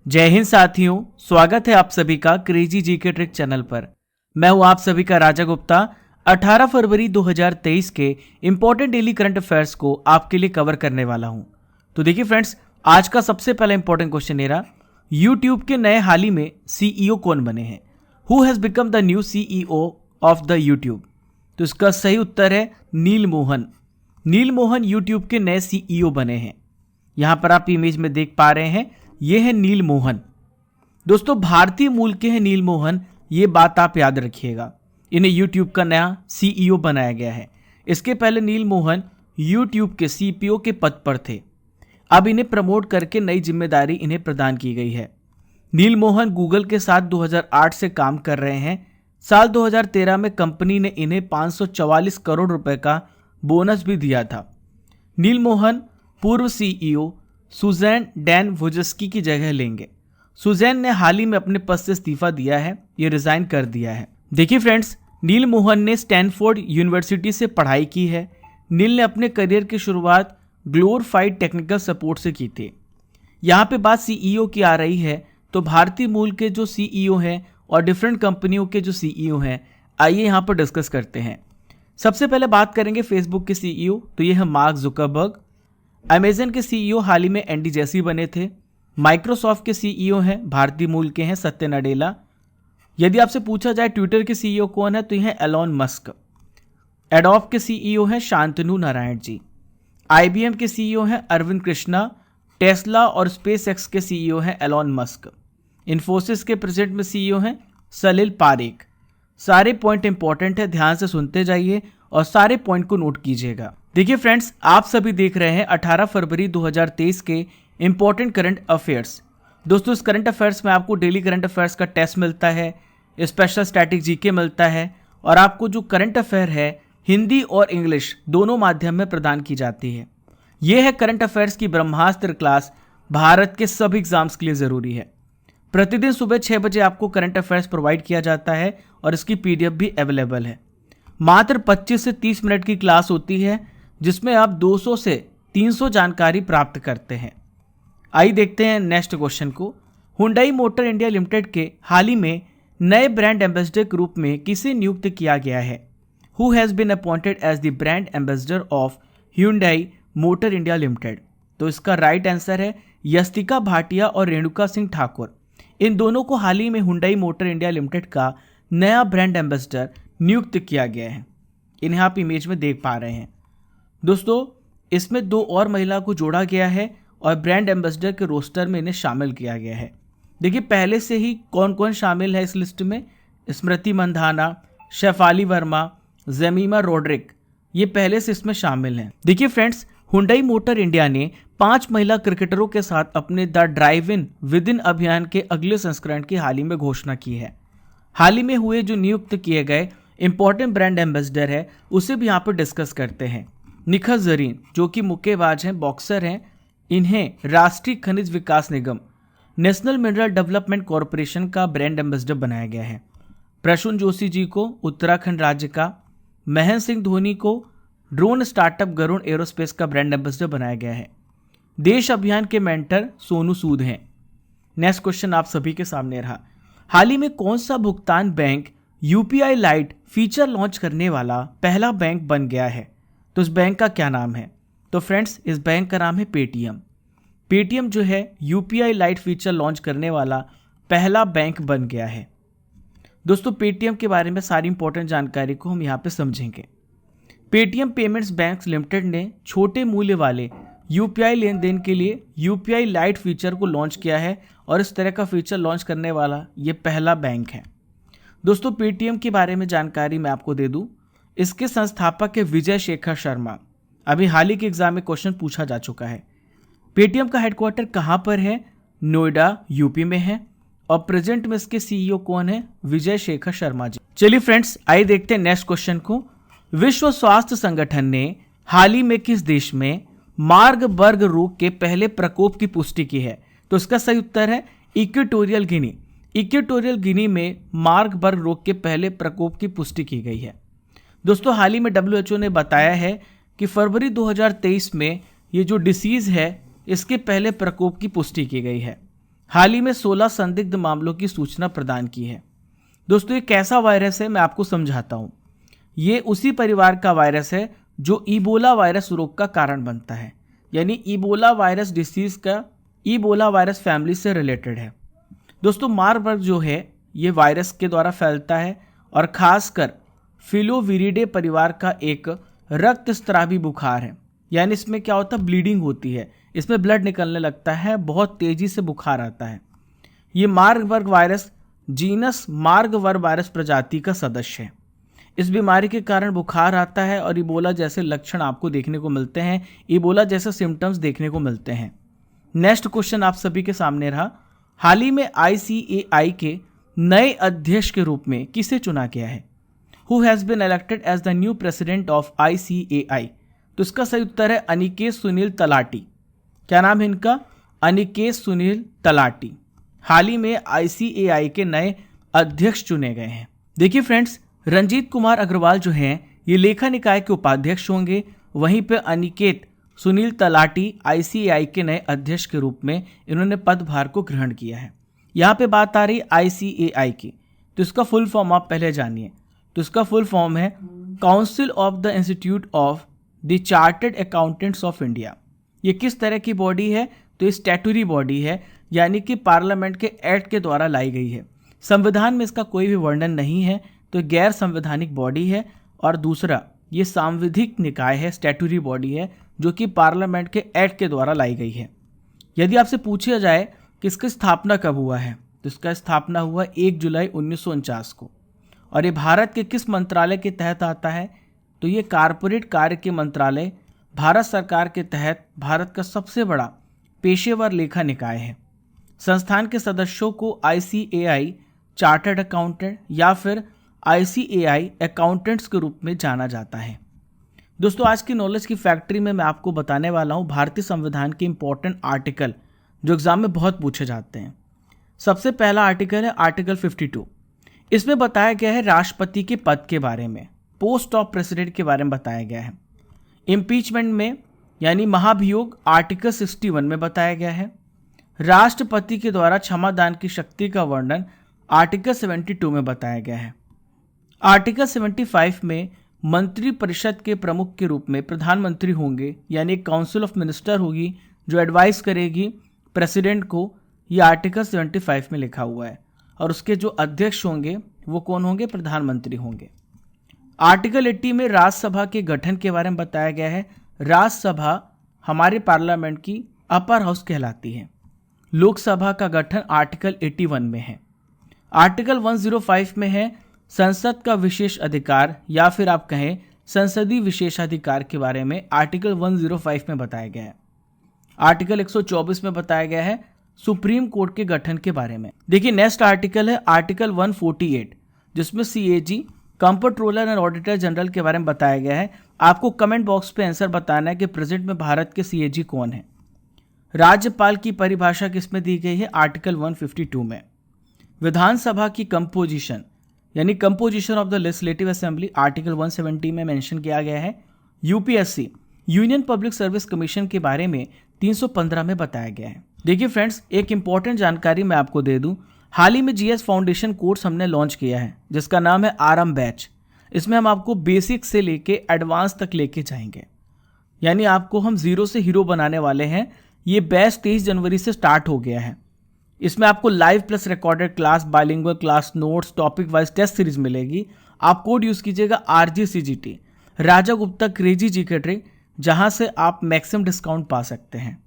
जय हिंद साथियों, स्वागत है आप सभी का क्रेजी जीके ट्रिक चैनल पर। मैं हूं आप सभी का राजा गुप्ता। 18 फरवरी 2023 के इंपॉर्टेंट डेली करंट अफेयर्स को आपके लिए कवर करने वाला हूं। तो देखिए फ्रेंड्स, आज का सबसे पहला इंपॉर्टेंट क्वेश्चन मेरा, यूट्यूब के नए हाल ही में सीईओ कौन बने हैं? Who has become the new CEO of the YouTube? तो इसका सही उत्तर है नील मोहन। नील मोहन यूट्यूब के नए सीईओ बने हैं। यहां पर आप इमेज में देख पा रहे हैं, ये है नील मोहन। दोस्तों, भारतीय मूल के हैं नील मोहन, ये बात आप याद रखिएगा। इन्हें यूट्यूब का नया सीईओ बनाया गया है। इसके पहले नील मोहन यूट्यूब के सीपीओ के पद पर थे। अब इन्हें प्रमोट करके नई जिम्मेदारी इन्हें प्रदान की गई है। नील मोहन गूगल के साथ 2008 से काम कर रहे हैं। साल 2013 में कंपनी ने इन्हें 544 करोड़ रुपए का बोनस भी दिया था। नील मोहन पूर्व सीईओ सुजैन डैन वोजस्की की जगह लेंगे। सुजैन ने हाल ही में अपने पद से इस्तीफा दिया है, ये रिजाइन कर दिया है। देखिए फ्रेंड्स, नील मोहन ने स्टैनफोर्ड यूनिवर्सिटी से पढ़ाई की है। नील ने अपने करियर की शुरुआत ग्लोरीफाइड टेक्निकल सपोर्ट से की थी। यहाँ पे बात सीईओ की आ रही है, तो भारतीय मूल के जो सीईओ हैं और डिफरेंट कंपनियों के जो सीईओ हैं, आइए यहाँ पर डिस्कस करते हैं। सबसे पहले बात करेंगे फेसबुक के सीईओ, तो ये है मार्क जुकरबर्ग। अमेजन के सीईओ हाल ही में एंडी जेसी बने थे। माइक्रोसॉफ्ट के सीईओ हैं, भारतीय मूल के हैं, सत्य नडेला। यदि आपसे पूछा जाए ट्विटर के सीईओ कौन है, तो यह है एलॉन मस्क। एडोब के सीईओ हैं शांतनु नारायण जी। आईबीएम के सीईओ हैं अरविंद कृष्णा। टेस्ला और स्पेसएक्स के सीईओ हैं एलॉन मस्क। इन्फोसिस के प्रेजेंट में सीईओ हैं सलिल पारेख। सारे पॉइंट इंपॉर्टेंट है, ध्यान से सुनते जाइए और सारे पॉइंट को नोट कीजिएगा। देखिए फ्रेंड्स, आप सभी देख रहे हैं 18 फरवरी 2023 के इंपॉर्टेंट करंट अफेयर्स। दोस्तों, इस करंट अफेयर्स में आपको डेली करंट अफेयर्स का टेस्ट मिलता है, स्पेशल स्टैटिक जीके मिलता है और आपको जो करंट अफेयर है हिंदी और इंग्लिश दोनों माध्यम में प्रदान की जाती है। यह है करंट अफेयर्स की ब्रह्मास्त्र क्लास, भारत के सभी एग्जाम्स के लिए ज़रूरी है। प्रतिदिन सुबह 6 बजे आपको करंट अफेयर्स प्रोवाइड किया जाता है और इसकी पीडीएफ भी अवेलेबल है। मात्र 25 से 30 मिनट की क्लास होती है, जिसमें आप 200 से 300 जानकारी प्राप्त करते हैं। आइए देखते हैं नेक्स्ट क्वेश्चन को। हुंडई मोटर इंडिया लिमिटेड के हाल ही में नए ब्रांड एम्बेसडर के रूप में किसे नियुक्त किया गया है? Who has been appointed as the brand ambassador of Hyundai Motor India Limited? तो इसका राइट आंसर है यस्तिका भाटिया और रेणुका सिंह ठाकुर। इन दोनों को हाल ही में हुंडई मोटर इंडिया लिमिटेड का नया ब्रांड एम्बेसडर नियुक्त किया गया है। इन्हें आप इमेज में देख पा रहे हैं। दोस्तों, इसमें 2 और महिला को जोड़ा गया है और ब्रांड एम्बेसडर के रोस्टर में इन्हें शामिल किया गया है। देखिए, पहले से ही कौन कौन शामिल है इस लिस्ट में। स्मृति मंधाना, शेफाली वर्मा, जमीमा रोड्रिक, ये पहले से इसमें शामिल हैं। देखिए फ्रेंड्स, हुंडई मोटर इंडिया ने 5 महिला क्रिकेटरों के साथ अपने the drive in with in अभियान के अगले संस्करण की हाल ही में घोषणा की है। हाल ही में हुए जो नियुक्त किए गए इंपॉर्टेंट ब्रांड एम्बेसडर है, उसे भी यहाँ पर डिस्कस करते हैं। निखत जरीन, जो कि मुक्केबाज हैं, बॉक्सर हैं, इन्हें राष्ट्रीय खनिज विकास निगम नेशनल मिनरल डेवलपमेंट कॉरपोरेशन का ब्रांड एम्बेसडर बनाया गया है। प्रसून जोशी जी को उत्तराखंड राज्य का, महेंद्र सिंह धोनी को ड्रोन स्टार्टअप गरुड़ एरोस्पेस का ब्रांड एम्बेसडर बनाया गया है। देश अभियान के मेंटर सोनू सूद हैं। नेक्स्ट क्वेश्चन आप सभी के सामने रहा, हाल ही में कौन सा भुगतान bank UPI light feature launch करने वाला पहला बैंक बन गया है? तो इस बैंक का क्या नाम है? तो फ्रेंड्स, इस बैंक का नाम है पेटीएम। पेटीएम जो है यूपीआई लाइट फीचर लॉन्च करने वाला पहला बैंक बन गया है। दोस्तों, पेटीएम के बारे में सारी इंपॉर्टेंट जानकारी को हम यहाँ पे समझेंगे। पेटीएम पेमेंट्स बैंक लिमिटेड ने छोटे मूल्य वाले यूपीआई लेन देन के लिए यूपीआई लाइट फीचर को लॉन्च किया है और इस तरह का फीचर लॉन्च करने वाला ये पहला बैंक है। दोस्तों, पेटीएम के बारे में जानकारी मैं आपको दे दूं, इसके संस्थापक है विजय शेखर शर्मा। अभी हाल ही के एग्जाम में क्वेश्चन पूछा जा चुका है। पेटीएम का हेडक्वार्टर कहां पर है? नोएडा, यूपी में है और प्रेजेंट में इसके सीईओ कौन है? विजय शेखर शर्मा जी। चलिए फ्रेंड्स, आइए देखते हैं नेक्स्ट क्वेश्चन को। विश्व स्वास्थ्य संगठन ने हाल ही में किस देश में मार्बर्ग रोग के पहले प्रकोप की पुष्टि की है? तो इसका सही उत्तर है इक्वेटोरियल गिनी। इक्वेटोरियल गिनी में मार्बर्ग रोग के पहले प्रकोप की पुष्टि की गई है। दोस्तों, हाल ही में WHO ने बताया है कि फरवरी 2023 में ये जो डिसीज़ है, इसके पहले प्रकोप की पुष्टि की गई है। हाल ही में 16 संदिग्ध मामलों की सूचना प्रदान की है। दोस्तों ये कैसा वायरस है मैं आपको समझाता हूँ। ये उसी परिवार का वायरस है जो इबोला वायरस रोग का कारण बनता है, यानी इबोला वायरस डिसीज का इबोला वायरस फैमिली से रिलेटेड है। दोस्तों मार्बर्ग जो है ये वायरस के द्वारा फैलता है और खासकर फिलोविरिडे परिवार का एक रक्तस्रावी बुखार है, यानी इसमें क्या होता है, ब्लीडिंग होती है, इसमें ब्लड निकलने लगता है, बहुत तेजी से बुखार आता है। ये Marburg virus genus Marburg virus प्रजाति का सदस्य है। इस बीमारी के कारण बुखार आता है और इबोला जैसे लक्षण आपको देखने को मिलते हैं, इबोला जैसे सिम्टम्स देखने को मिलते हैं। नेक्स्ट क्वेश्चन आप सभी के सामने रहा, हाल ही में ICAI के नए अध्यक्ष के रूप में किसे चुना गया है? Who has been elected as the new president of ICAI? तो इसका सही उत्तर है अनिकेत सुनील तलाटी। क्या नाम है इनका? अनिकेत सुनील तलाटी। हाल ही में ICAI के नए अध्यक्ष चुने गए हैं। देखिए फ्रेंड्स, रंजीत कुमार अग्रवाल जो हैं ये लेखा निकाय के उपाध्यक्ष होंगे, वहीं पे अनिकेत सुनील तलाटी ICAI के नए अध्यक्ष के रूप में इन्होंने पदभार को ग्रहण किया है। यहाँ पे बात आ रही ICAI की, तो इसका फुल फॉर्म आप पहले जानिए। तो इसका फुल फॉर्म है council of the institute of the chartered accountants of India. ये किस तरह की बॉडी है? तो ये स्टैट्यूटरी बॉडी है, यानी कि पार्लियामेंट के एक्ट के द्वारा लाई गई है। संविधान में इसका कोई भी वर्णन नहीं है, तो गैर संवैधानिक बॉडी है। और दूसरा, ये सांविधिक निकाय है, स्टैट्यूटरी बॉडी है, जो कि पार्लियामेंट के एक्ट के द्वारा लाई गई है। यदि आपसे पूछा जाए कि इसकी स्थापना कब हुआ है, तो इसका स्थापना हुआ 1 जुलाई 1949 को। और ये भारत के किस मंत्रालय के तहत आता है? तो ये कारपोरेट कार्य के मंत्रालय भारत सरकार के तहत भारत का सबसे बड़ा पेशेवर लेखा निकाय है। संस्थान के सदस्यों को ICAI चार्टर्ड अकाउंटेंट या फिर ICAI अकाउंटेंट्स के रूप में जाना जाता है। दोस्तों आज की नॉलेज की फैक्ट्री में मैं आपको बताने वाला हूँ भारतीय संविधान के इंपॉर्टेंट आर्टिकल जो एग्जाम में बहुत पूछे जाते हैं। सबसे पहला आर्टिकल है आर्टिकल 52। इसमें बताया गया है राष्ट्रपति के पद के बारे में, पोस्ट ऑफ प्रेसिडेंट के बारे में बताया गया है। इम्पीचमेंट में यानी महाभियोग आर्टिकल 61 में बताया गया है। राष्ट्रपति के द्वारा क्षमादान की शक्ति का वर्णन आर्टिकल 72 में बताया गया है। आर्टिकल 75 में मंत्री परिषद के प्रमुख के रूप में प्रधानमंत्री होंगे, यानी एक काउंसिल ऑफ मिनिस्टर होगी जो एडवाइस करेगी प्रेसिडेंट को। ये आर्टिकल 75 में लिखा हुआ है। और उसके जो अध्यक्ष होंगे वो कौन होंगे? प्रधानमंत्री होंगे। आर्टिकल 80 में राज्यसभा के गठन के बारे में बताया गया है। राज्यसभा हमारे पार्लियामेंट की अपर हाउस कहलाती है। लोकसभा का गठन आर्टिकल 81 में है। आर्टिकल 105 में है संसद का विशेष अधिकार या फिर आप कहें संसदीय विशेषाधिकार के बारे में आर्टिकल 105 में बताया गया है। आर्टिकल 124 में बताया गया है सुप्रीम कोर्ट के गठन के बारे में। देखिए नेक्स्ट आर्टिकल है आर्टिकल 148, जिसमें CAG comptroller and auditor general के बारे में बताया गया है। आपको कमेंट बॉक्स पे आंसर बताना है कि प्रेजेंट में भारत के CAG कौन है। राज्यपाल की परिभाषा किसमें दी गई है? आर्टिकल 152 में। विधानसभा की कंपोजिशन यानी composition of the legislative assembly article 170 में मेंशन किया गया है। UPSC union public service commission के बारे में 315 में बताया गया है। देखिए फ्रेंड्स, एक इंपॉर्टेंट जानकारी मैं आपको दे दूं। हाल ही में GS फाउंडेशन कोर्स हमने लॉन्च किया है जिसका नाम है RM बैच। इसमें हम आपको बेसिक से लेके एडवांस तक लेके जाएंगे, यानी आपको हम जीरो से हीरो बनाने वाले हैं। ये बैच 23 जनवरी से स्टार्ट हो गया है। इसमें आपको live plus recorded class, bilingual class, notes, topic wise test series मिलेगी। आप कोड यूज़ कीजिएगा RGCGT Raja Gupta crazy GK trick, जहाँ से आप मैक्सिमम डिस्काउंट पा सकते हैं।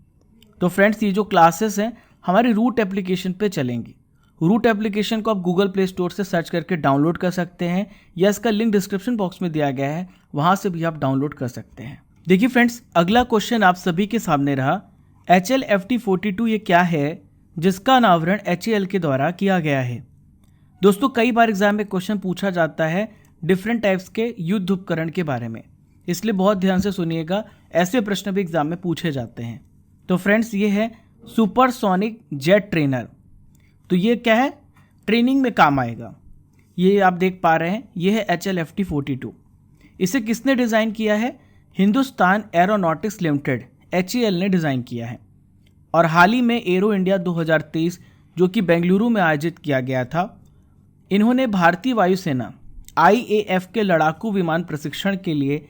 तो फ्रेंड्स ये जो क्लासेस हैं हमारी रूट एप्लीकेशन पे चलेंगी। रूट एप्लीकेशन को आप गूगल प्ले स्टोर से सर्च करके डाउनलोड कर सकते हैं या इसका लिंक डिस्क्रिप्शन बॉक्स में दिया गया है, वहाँ से भी आप डाउनलोड कर सकते हैं। देखिए फ्रेंड्स, अगला क्वेश्चन आप सभी के सामने रहा। HLFT 42 ये क्या है जिसका अनावरण HAL के द्वारा किया गया है? दोस्तों कई बार एग्जाम में क्वेश्चन पूछा जाता है डिफरेंट टाइप्स के युद्ध उपकरण के बारे में, इसलिए बहुत ध्यान से सुनिएगा, ऐसे प्रश्न भी एग्जाम में पूछे जाते हैं। तो फ्रेंड्स ये है सुपरसोनिक जेट ट्रेनर। तो ये क्या है? ट्रेनिंग में काम आएगा। ये आप देख पा रहे हैं, ये है HLFT 42। इसे किसने डिज़ाइन किया है? हिंदुस्तान एरोनॉटिक्स लिमिटेड HAL ने डिज़ाइन किया है। और हाल ही में एरो इंडिया 2023 जो कि बेंगलुरु में आयोजित किया गया था। इन्होंने भारतीय वायुसेना IAF के लड़ाकू विमान प्रशिक्षण के लिए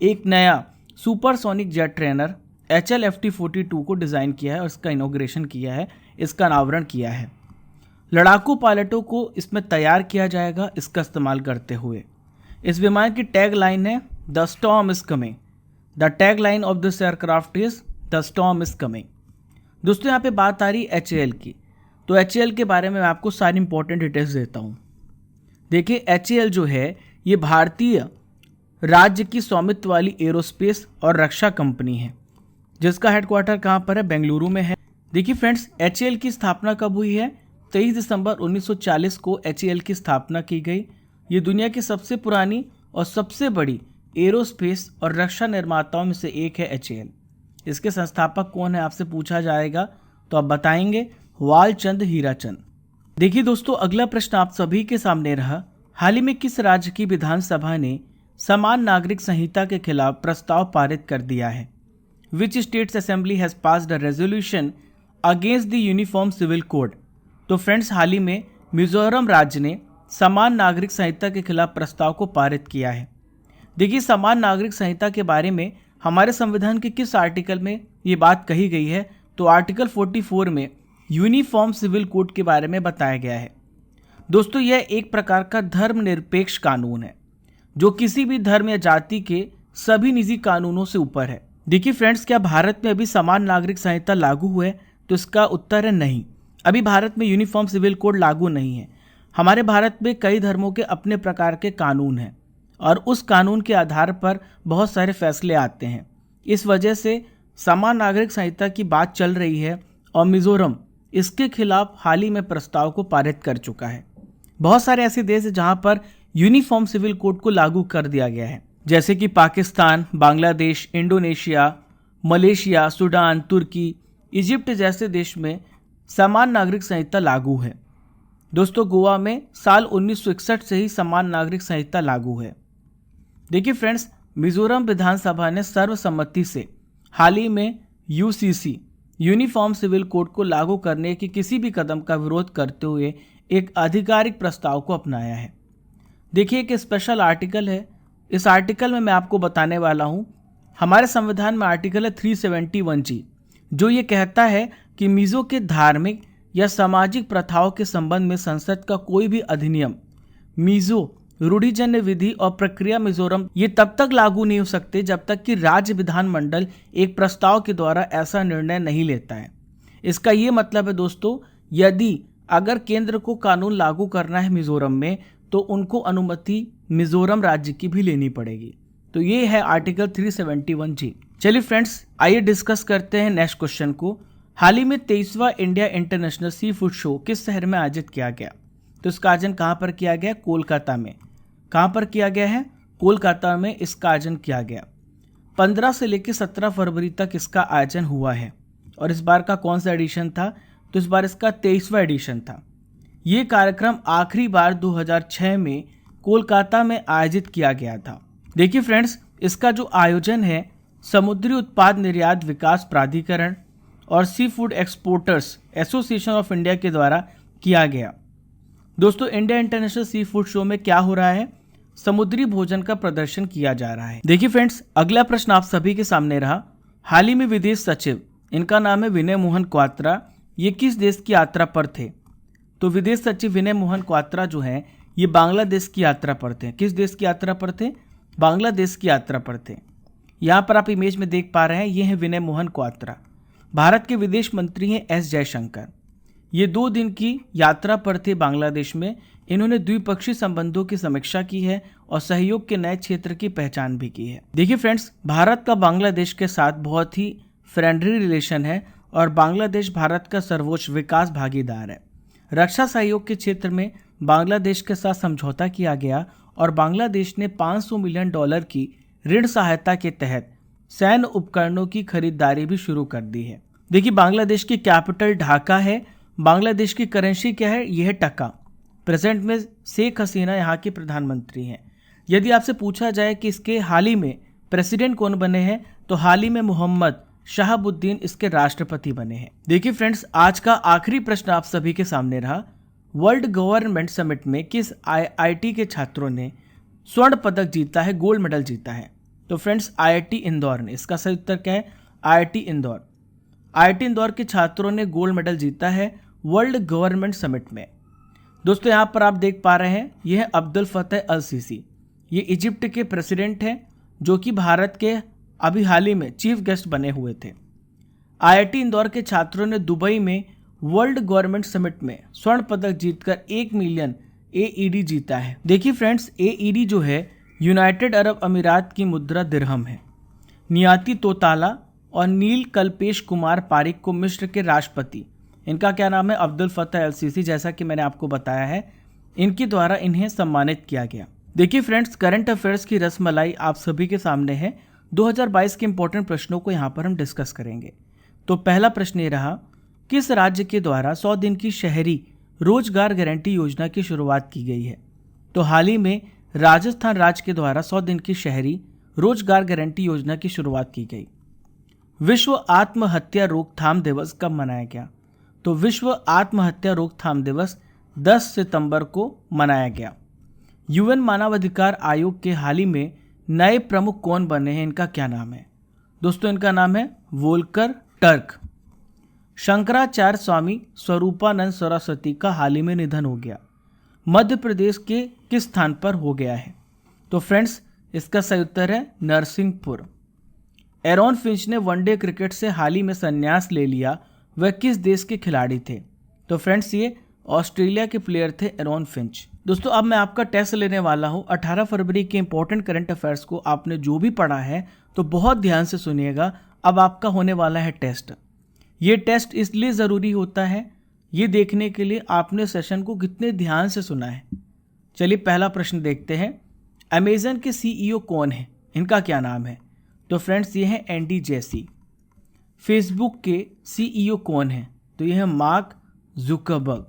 एक नया सुपरसोनिक जेट ट्रेनर HLFT-42 को डिज़ाइन किया है और इसका इनॉग्रेशन किया है, इसका अनावरण किया है। लड़ाकू पायलटों को इसमें तैयार किया जाएगा इसका इस्तेमाल करते हुए। इस विमान की टैग लाइन है the storm is coming. The tag line of this aircraft is the storm is coming. दोस्तों यहाँ पे बात आ रही है HAL की, तो HAL के बारे में मैं आपको सारी इंपॉर्टेंट डिटेल्स देता हूँ। देखिए HAL जो है ये भारतीय राज्य की स्वामित्व वाली एरोस्पेस और रक्षा कंपनी है, जिसका हेडक्वार्टर कहाँ पर है, बेंगलुरु में है। देखिए फ्रेंड्स, HAL की स्थापना कब हुई है? 23 दिसंबर 1940 को HAL की स्थापना की गई। ये दुनिया की सबसे पुरानी और सबसे बड़ी एरोस्पेस और रक्षा निर्माताओं में से एक है HAL। इसके संस्थापक कौन है आपसे पूछा जाएगा तो आप बताएंगे वालचंद हीराचंद। देखिए दोस्तों, अगला प्रश्न आप सभी के सामने रहा, हाल ही में किस राज्य की विधानसभा ने समान नागरिक संहिता के खिलाफ प्रस्ताव पारित कर दिया है? Which states assembly has passed a resolution against the uniform civil code? तो फ्रेंड्स, हाल ही में मिजोरम राज्य ने समान नागरिक संहिता के खिलाफ प्रस्ताव को पारित किया है। देखिए, समान नागरिक संहिता के बारे में हमारे संविधान के किस आर्टिकल में ये बात कही गई है? तो आर्टिकल 44 में यूनिफॉर्म सिविल कोड के बारे में बताया गया है। दोस्तों, यह एक प्रकार का धर्मनिरपेक्ष कानून है जो किसी भी धर्म या जाति के सभी निजी कानूनों से ऊपर है। देखिए फ्रेंड्स, क्या भारत में अभी समान नागरिक संहिता लागू हुए? तो इसका उत्तर है नहीं। अभी भारत में यूनिफॉर्म सिविल कोड लागू नहीं है। हमारे भारत में कई धर्मों के अपने प्रकार के कानून हैं और उस कानून के आधार पर बहुत सारे फैसले आते हैं। इस वजह से समान नागरिक संहिता की बात चल रही है और मिजोरम इसके खिलाफ हाल ही में प्रस्ताव को पारित कर चुका है। बहुत सारे ऐसे देश हैं जहां पर यूनिफॉर्म सिविल कोड को लागू कर दिया गया है, जैसे कि Pakistan, Bangladesh, Indonesia, Malaysia, Sudan, तुर्की, इजिप्ट जैसे देश में समान नागरिक संहिता लागू है। दोस्तों, गोवा में साल 1961 से ही समान नागरिक संहिता लागू है। देखिए फ्रेंड्स, मिजोरम विधानसभा ने सर्वसम्मति से हाल ही में UCC यूनिफॉर्म सिविल कोड को लागू करने के किसी भी कदम का विरोध करते हुए एक आधिकारिक प्रस्ताव को अपनाया है। देखिए, एक स्पेशल आर्टिकल है। इस आर्टिकल में मैं आपको बताने वाला हूँ, हमारे संविधान में आर्टिकल है 371G, जो ये कहता है कि मिजो के धार्मिक या सामाजिक प्रथाओं के संबंध में संसद का कोई भी अधिनियम, मिजो रूढ़िजन्य विधि और प्रक्रिया मिजोरम ये तब तक लागू नहीं हो सकते जब तक कि राज्य विधानमंडल एक प्रस्ताव के द्वारा ऐसा निर्णय नहीं लेता है। इसका ये मतलब है दोस्तों, यदि अगर केंद्र को कानून लागू करना है मिजोरम में तो उनको अनुमति मिजोरम राज्य की भी लेनी पड़ेगी। तो ये है आर्टिकल 371G। चलिए फ्रेंड्स, आइए डिस्कस करते हैं नेक्स्ट क्वेश्चन को। हाल ही में 23वां India international sea food show किस शहर में आयोजित किया गया? तो इसका आयोजन कहाँ पर किया गया? कोलकाता में। कहाँ पर किया गया है? कोलकाता में इसका आयोजन किया गया। 15 से लेकर 17 फरवरी तक इसका आयोजन हुआ है। और इस बार का कौन सा एडिशन था? तो इस बार इसका 23वां एडिशन था। ये कार्यक्रम आखिरी बार 2006 में कोलकाता में आयोजित किया गया था। देखिए फ्रेंड्स, इसका जो आयोजन है समुद्री उत्पाद निर्यात विकास प्राधिकरण और sea food exporters association of India के द्वारा किया गया। दोस्तों, India international sea food show में क्या हो रहा है? समुद्री भोजन का प्रदर्शन किया जा रहा है। देखिए फ्रेंड्स, अगला प्रश्न आप सभी के सामने रहा। हाल ही में विदेश सचिव, इनका नाम है विनय मोहन क्वात्रा, ये किस देश की यात्रा पर थे? तो विदेश सचिव विनय मोहन क्वात्रा जो है ये बांग्लादेश की यात्रा पर थे। किस देश की यात्रा पर थे? बांग्लादेश की यात्रा पर थे। यहाँ पर आप इमेज में देख पा रहे हैं, ये हैं विनय मोहन क्वात्रा। भारत के विदेश मंत्री हैं एस जयशंकर। ये 2 दिन की यात्रा पर थे बांग्लादेश में। इन्होंने द्विपक्षीय संबंधों की समीक्षा की है और सहयोग के नए क्षेत्र की पहचान भी की है। देखिए फ्रेंड्स, भारत का बांग्लादेश के साथ बहुत ही फ्रेंडली रिलेशन है और बांग्लादेश भारत का सर्वोच्च विकास भागीदार है। रक्षा सहयोग के क्षेत्र में बांग्लादेश के साथ समझौता किया गया और बांग्लादेश ने $500 मिलियन की ऋण सहायता के तहत सैन्य उपकरणों की खरीदारी भी शुरू कर दी है। देखिए, बांग्लादेश की कैपिटल ढाका है। बांग्लादेश की करेंसी क्या है? यह है टका। प्रेजेंट में शेख हसीना यहाँ की प्रधानमंत्री हैं। यदि आपसे पूछा जाए कि इसके हाल ही में प्रेसिडेंट कौन बने हैं, तो हाल ही में मोहम्मद शहाबुद्दीन इसके राष्ट्रपति बने हैं। देखिए फ्रेंड्स, आज का आखिरी प्रश्न आप सभी के सामने रहा। वर्ल्ड गवर्नमेंट समिट में किस आईआईटी के छात्रों ने स्वर्ण पदक जीता है, गोल्ड मेडल जीता है? तो फ्रेंड्स, आईआईटी इंदौर ने। इसका सही उत्तर क्या है? आईआईटी इंदौर। आईआईटी इंदौर के छात्रों ने गोल्ड मेडल जीता है वर्ल्ड गवर्नमेंट समिट में। दोस्तों, यहाँ पर आप देख पा रहे हैं, यह है अब्दुल फतेह अल सीसी। ये इजिप्ट के प्रेसिडेंट हैं जो कि भारत के अभी हाल ही में चीफ गेस्ट बने हुए थे। आईआईटी इंदौर के छात्रों ने दुबई में वर्ल्ड गवर्नमेंट समिट में स्वर्ण पदक जीतकर 1 मिलियन एईडी जीता है। देखिए फ्रेंड्स, एईडी जो है यूनाइटेड अरब अमीरात की मुद्रा दिरहम है। नियाती तोताला और नील कल्पेश कुमार पारिक को मिस्र के राष्ट्रपति, इनका क्या नाम है? अब्दुल फतेह अल सीसी, जैसा कि मैंने आपको बताया है, इनके द्वारा इन्हें सम्मानित किया गया। देखिए फ्रेंड्स, करंट अफेयर्स की रसमलाई आप सभी के सामने है। 2022 के इंपॉर्टेंट प्रश्नों को यहाँ पर हम डिस्कस करेंगे। तो पहला प्रश्न ये रहा, किस राज्य के द्वारा 100 दिन की शहरी रोजगार गारंटी योजना की शुरुआत की गई है? तो हाल ही में राजस्थान राज्य के द्वारा 100 दिन की शहरी रोजगार गारंटी योजना की शुरुआत की गई। विश्व आत्महत्या रोकथाम दिवस कब मनाया गया? तो विश्व आत्महत्या रोकथाम दिवस 10 सितंबर को मनाया गया। यूएन मानवाधिकार आयोग के हाल ही में नए प्रमुख कौन बने हैं? इनका क्या नाम है? दोस्तों, इनका नाम है वोल्कर टर्क। शंकराचार्य स्वामी स्वरूपानंद सरस्वती का हाल ही में निधन हो गया। मध्य प्रदेश के किस स्थान पर हो गया है? तो फ्रेंड्स, इसका सही उत्तर है नरसिंहपुर। एरॉन फिंच ने वनडे क्रिकेट से हाल ही में संन्यास ले लिया, वह किस देश के खिलाड़ी थे? तो फ्रेंड्स, ये ऑस्ट्रेलिया के प्लेयर थे एरॉन फिंच। दोस्तों, अब मैं आपका टेस्ट लेने वाला हूं। 18 फरवरी के इंपॉर्टेंट करंट अफेयर्स को आपने जो भी पढ़ा है तो बहुत ध्यान से सुनिएगा। अब आपका होने वाला है टेस्ट। ये टेस्ट इसलिए ज़रूरी होता है, ये देखने के लिए आपने सेशन को कितने ध्यान से सुना है। चलिए पहला प्रश्न देखते हैं। अमेजन के सीईओ कौन है? इनका क्या नाम है? तो फ्रेंड्स, ये है एंडी जेसी। फेसबुक के सीईओ कौन है? तो ये है मार्क जुकरबर्ग।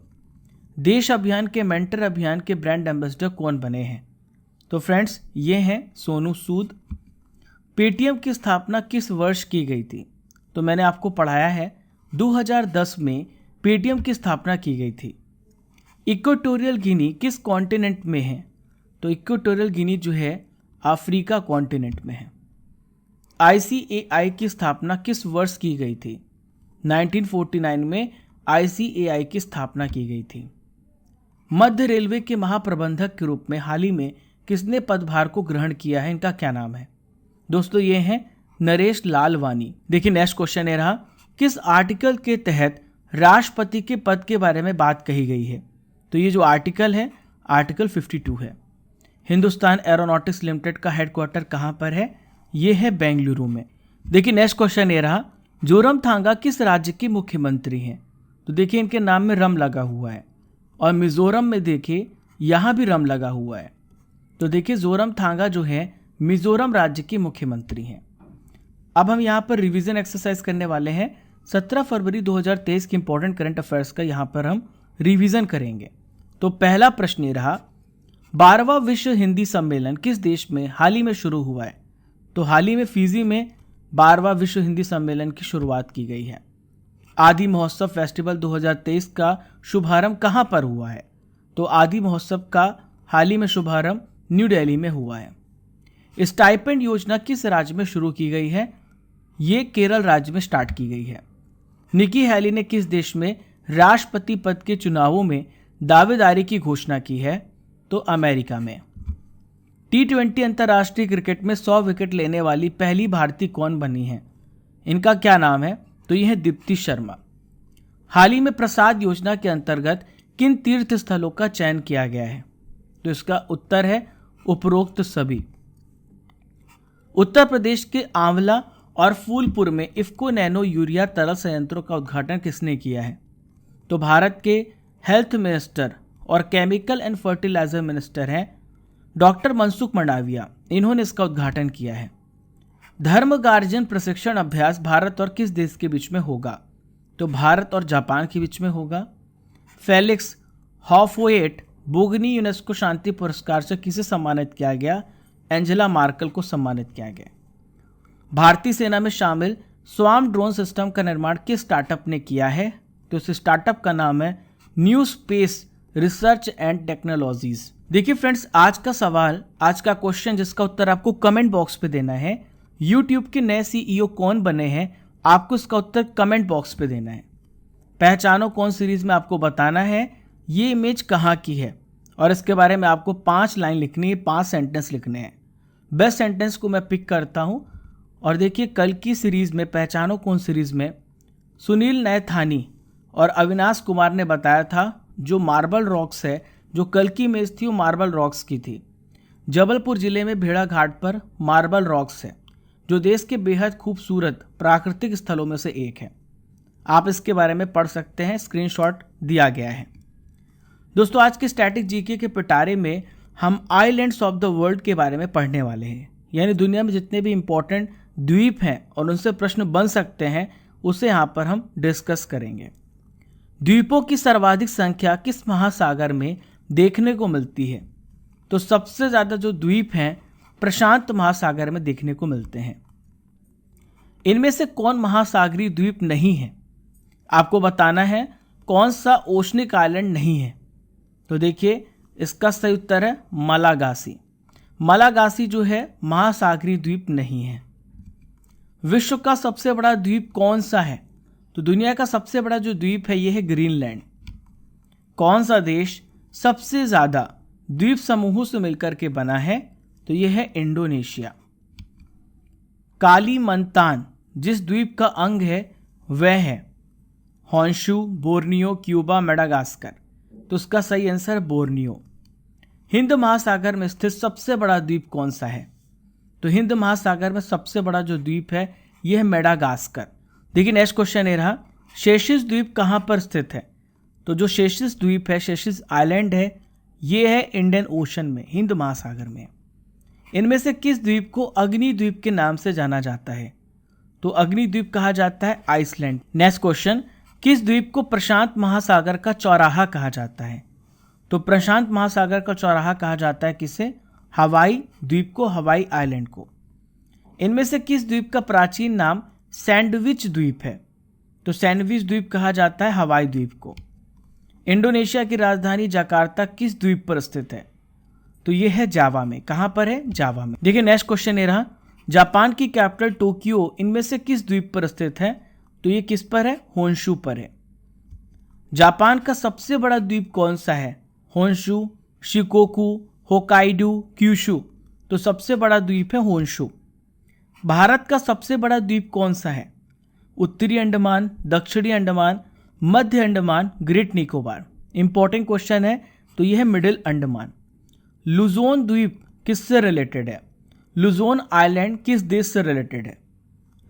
देश अभियान के मेंटर अभियान के ब्रांड एम्बेसडर कौन बने हैं? तो फ्रेंड्स, ये हैं सोनू सूद। पेटीएम की स्थापना किस वर्ष की गई थी? तो मैंने आपको पढ़ाया है 2010 में पेटीएम की स्थापना की गई थी। इक्वेटोरियल गिनी किस कॉन्टिनेंट में है? तो इक्वेटोरियल गिनी जो है अफ्रीका कॉन्टिनेंट में है। आईसीएआई की स्थापना किस वर्ष की गई थी? 1949 में आईसीएआई की स्थापना की गई थी। मध्य रेलवे के महाप्रबंधक के रूप में हाल ही में किसने पदभार को ग्रहण किया है? इनका क्या नाम है? दोस्तों, ये हैं नरेश लाल वानी। देखिए नेक्स्ट क्वेश्चन ये रहा, किस आर्टिकल के तहत राष्ट्रपति के पद के बारे में बात कही गई है? तो ये जो आर्टिकल है, आर्टिकल 52 है। हिंदुस्तान एरोनॉटिक्स लिमिटेड का हेडक्वार्टर कहाँ पर है? ये है बेंगलुरु में। देखिए नेक्स्ट क्वेश्चन ये रहा, जोरमथांगा किस राज्य के मुख्यमंत्री हैं? तो देखिए इनके नाम में रम लगा हुआ है, और मिजोरम में देखिए यहाँ भी रम लगा हुआ है। तो देखिए जोरमथांगा जो है मिजोरम राज्य के मुख्यमंत्री हैं। अब हम यहाँ पर रिवीजन एक्सरसाइज करने वाले हैं। 17 फरवरी 2023 के इंपॉर्टेंट करंट अफेयर्स का यहाँ पर हम रिवीजन करेंगे। तो पहला प्रश्न ये रहा, 12वां विश्व हिंदी सम्मेलन किस देश में हाल ही में शुरू हुआ है? तो हाल ही में फिजी में 12वां विश्व हिंदी सम्मेलन की शुरुआत की गई है। आदि महोत्सव फेस्टिवल 2023 का शुभारंभ कहाँ पर हुआ है? तो आदि महोत्सव का हाल ही में शुभारंभ न्यू दिल्ली में हुआ है। स्टाइपेंड योजना किस राज्य में शुरू की गई है? ये केरल राज्य में स्टार्ट की गई है। निकी हैली ने किस देश में राष्ट्रपति पद के चुनावों में दावेदारी की घोषणा की है? तो अमेरिका में। T20 अंतर्राष्ट्रीय क्रिकेट में 100 विकेट लेने वाली पहली भारतीय कौन बनी है? इनका क्या नाम है? तो यह है दीप्ति शर्मा। हाल ही में प्रसाद योजना के अंतर्गत किन तीर्थ स्थलों का चयन किया गया है? तो इसका उत्तर है उपरोक्त सभी। उत्तर प्रदेश के आंवला और फूलपुर में इफ्को नैनो यूरिया तरल संयंत्रों का उद्घाटन किसने किया है? तो भारत के हेल्थ मिनिस्टर और केमिकल एंड फर्टिलाइजर मिनिस्टर हैं डॉक्टर मनसुख मंडाविया, इन्होंने इसका उद्घाटन किया है। धर्म गार्जियन प्रशिक्षण अभ्यास भारत और किस देश के बीच में होगा? तो भारत और जापान के बीच में होगा। फेलिक्स हॉफवेट बोगनी यूनेस्को शांति पुरस्कार से किसे सम्मानित किया गया? एंजेला मार्कल को सम्मानित किया गया। भारतीय सेना में शामिल स्वार्म ड्रोन सिस्टम का निर्माण किस स्टार्टअप ने किया है? तो इस स्टार्टअप का नाम है new space research and technologies. देखिए फ्रेंड्स, आज का सवाल, आज का क्वेश्चन जिसका उत्तर आपको कमेंट बॉक्स पे देना है। यूट्यूब के नए सीईओ कौन बने हैं, आपको इसका उत्तर कमेंट बॉक्स पे देना है। पहचानो कौन सीरीज में आपको बताना है ये इमेज कहाँ की है, और इसके बारे में आपको 5 लाइन लिखनी है, 5 सेंटेंस लिखने हैं। बेस्ट सेंटेंस को मैं पिक करता हूँ। और देखिए, कल की सीरीज़ में, पहचानो कौन सीरीज़ में, सुनील नैथानी और अविनाश कुमार ने बताया था जो मार्बल रॉक्स है, जो कल की इमेज थी वो मार्बल रॉक्स की थी। जबलपुर ज़िले में भेड़ाघाट पर मार्बल रॉक्स है, जो देश के बेहद खूबसूरत प्राकृतिक स्थलों में से एक है। आप इसके बारे में पढ़ सकते हैं, स्क्रीनशॉट दिया गया है। दोस्तों, आज के स्टैटिक जीके के पिटारे में हम आइलैंड्स ऑफ द वर्ल्ड के बारे में पढ़ने वाले हैं, यानी दुनिया में जितने भी इंपॉर्टेंट द्वीप हैं और उनसे प्रश्न बन सकते हैं, उसे यहाँ पर हम डिस्कस करेंगे। द्वीपों की सर्वाधिक संख्या किस महासागर में देखने को मिलती है? तो सबसे ज़्यादा जो द्वीप हैं प्रशांत महासागर में देखने को मिलते हैं। इनमें से कौन महासागरीय द्वीप नहीं है? आपको बताना है कौन सा ओशनिक आइलैंड नहीं है। तो देखिए, इसका सही उत्तर है मलागासी। मलागासी जो है महासागरीय द्वीप नहीं है। विश्व का सबसे बड़ा द्वीप कौन सा है? तो दुनिया का सबसे बड़ा जो द्वीप है यह है ग्रीनलैंड। कौन सा देश सबसे ज़्यादा द्वीप समूहों से मिलकर के बना है? तो यह है इंडोनेशिया। कालीमंतान जिस द्वीप का अंग है वह है हॉन्शू, बोर्नियो, क्यूबा, मेडागास्कर। तो उसका सही आंसर बोर्नियो। हिंद महासागर में स्थित सबसे बड़ा द्वीप कौन सा है? तो हिंद महासागर में सबसे बड़ा जो द्वीप है यह है मेडागास्कर। देखिए, नेक्स्ट क्वेश्चन ये रहा, शेषिस द्वीप कहाँ पर स्थित है? तो जो शेषिस द्वीप है, शेषिस आइलैंड है, ये है इंडियन ओशन में, हिंद महासागर में। इनमें से किस द्वीप को अग्नि द्वीप के नाम से जाना जाता है? तो अग्नि द्वीप कहा जाता है आइसलैंड। नेक्स्ट क्वेश्चन, किस द्वीप को प्रशांत महासागर का चौराहा कहा जाता है? तो प्रशांत महासागर का चौराहा कहा जाता है किसे? हवाई द्वीप को, हवाई आइलैंड को। इनमें से किस द्वीप का प्राचीन नाम सैंडविच द्वीप है? तो सैंडविच द्वीप कहा जाता है हवाई द्वीप को। इंडोनेशिया की राजधानी जकार्ता किस द्वीप पर स्थित है? तो यह है जावा में। कहां पर है? जावा में। देखिए, नेक्स्ट क्वेश्चन ये रहा, जापान की कैपिटल टोक्यो इनमें से किस द्वीप पर स्थित है? तो ये किस पर है? होन्शू पर है। जापान का सबसे बड़ा द्वीप कौन सा है? Honshu, Shikoku, Hokkaido, Kyushu. तो सबसे बड़ा द्वीप है होन्शू। भारत का सबसे बड़ा द्वीप कौन सा है? उत्तरी अंडमान, दक्षिणी अंडमान, मध्य Andaman, great Nicobar. Important question है, तो यह है मिडिल अंडमान। लुजोन द्वीप किससे रिलेटेड है? लुजोन आइलैंड किस देश से रिलेटेड है?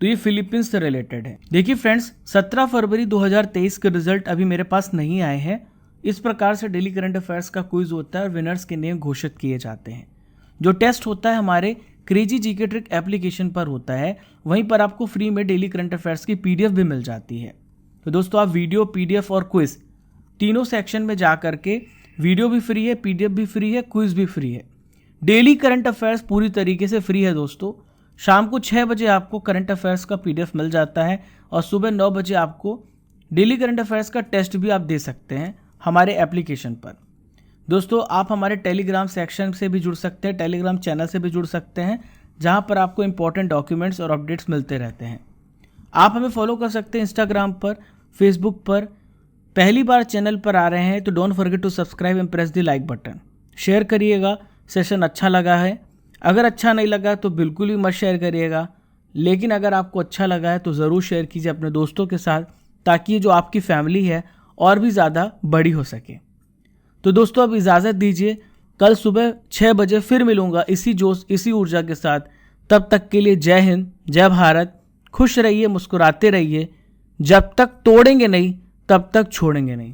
तो ये फिलीपींस से रिलेटेड है। देखिए फ्रेंड्स, 17 फरवरी 2023 के रिजल्ट अभी मेरे पास नहीं आए हैं। इस प्रकार से डेली करंट अफेयर्स का क्विज होता है और विनर्स के नेम घोषित किए जाते हैं। जो टेस्ट होता है हमारे क्रेजी जीके ट्रिक एप्लीकेशन पर होता है, वहीं पर आपको फ्री में डेली करंट अफेयर्स की पीडीएफ भी मिल जाती है। तो दोस्तों, आप वीडियो, पीडीएफ और क्विज तीनों सेक्शन में जा करके, वीडियो भी फ्री है, पीडीएफ भी फ्री है, क्विज भी फ्री है। डेली करंट अफेयर्स पूरी तरीके से फ्री है दोस्तों। शाम को 6 बजे आपको करंट अफेयर्स का पीडीएफ मिल जाता है और सुबह 9 बजे आपको डेली करंट अफेयर्स का टेस्ट भी आप दे सकते हैं हमारे एप्लीकेशन पर। दोस्तों, आप हमारे टेलीग्राम सेक्शन से भी जुड़ सकते हैं, टेलीग्राम चैनल से भी जुड़ सकते हैं, जहां पर आपको इंपॉर्टेंट डॉक्यूमेंट्स और अपडेट्स मिलते रहते हैं। आप हमें फॉलो कर सकते हैं इंस्टाग्राम पर, फेसबुक पर। पहली बार चैनल पर आ रहे हैं तो don't forget to subscribe and press the like button. Share करिएगा, सेशन अच्छा लगा है। अगर अच्छा नहीं लगा तो बिल्कुल भी मत शेयर करिएगा, लेकिन अगर आपको अच्छा लगा है तो ज़रूर शेयर कीजिए अपने दोस्तों के साथ, ताकि ये जो आपकी फैमिली है और भी ज़्यादा बड़ी हो सके। तो दोस्तों, अब इजाज़त दीजिए, कल सुबह 6 बजे फिर मिलूंगा इसी जोश, इसी ऊर्जा के साथ। तब तक के लिए जय हिंद, जय भारत। खुश रहिए, मुस्कुराते रहिए। जब तक तोड़ेंगे नहीं तब तक छोड़ेंगे नहीं।